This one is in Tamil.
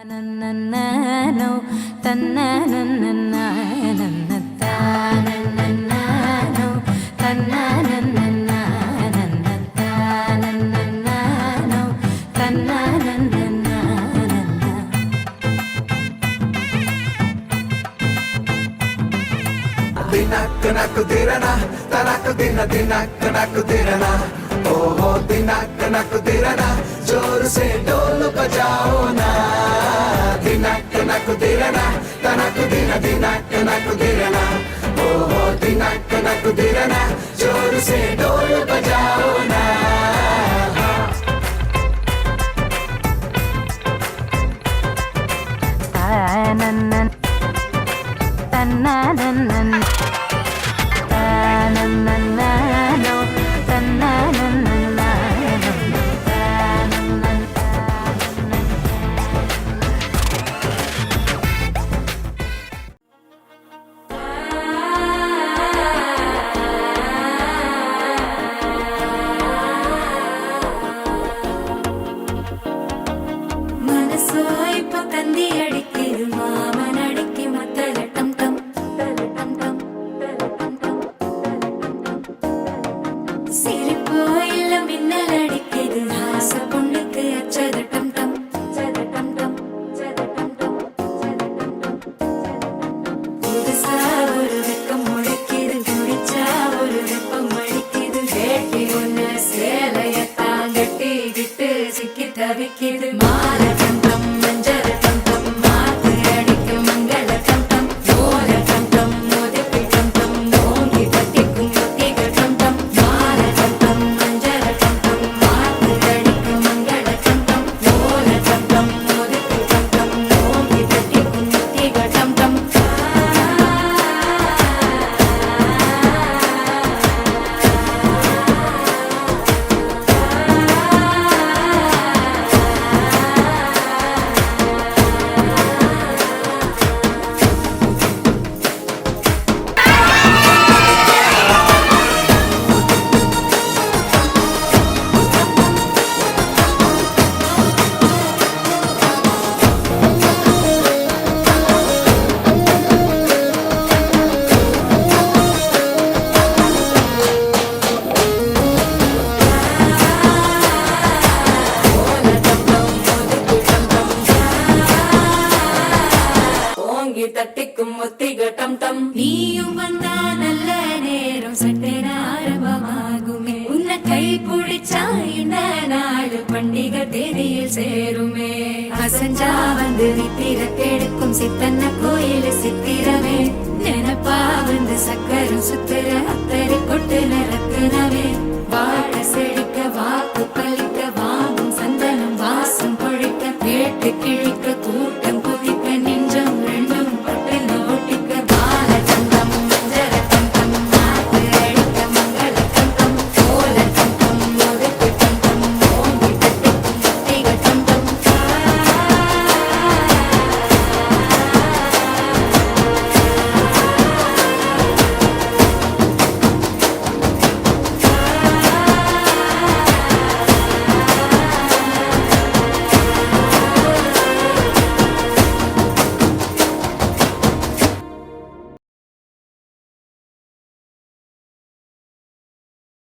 Dinakku dirana, tanakku dinakku dirana, oh dinakku dirana, जोर से ढोल बजाओ ना। dinakku dirana, tanakku dinakku dirana, oh dinakku dirana, जोर से ढोल बजाओ ना। தட்டிக்கும் ஒத்திகட்டம் தம் நீயும் வந்தா நல்ல நேரம் சட்டென ஆரம்பமாகுமே உன்னை கை பிடிச்சா இந்த நாடு பண்டிகை தேதியில் சேருமே அசஞ்சா வந்து நித்திர கெடுக்கும் சித்தன்ன கோயில் சித்திரமே நினப்பா வந்து சக்கரம் சுத்திர அத்தரை கொட்டு நிறத்துனவே வாழ செழிக்க வாக்கு பலிக்க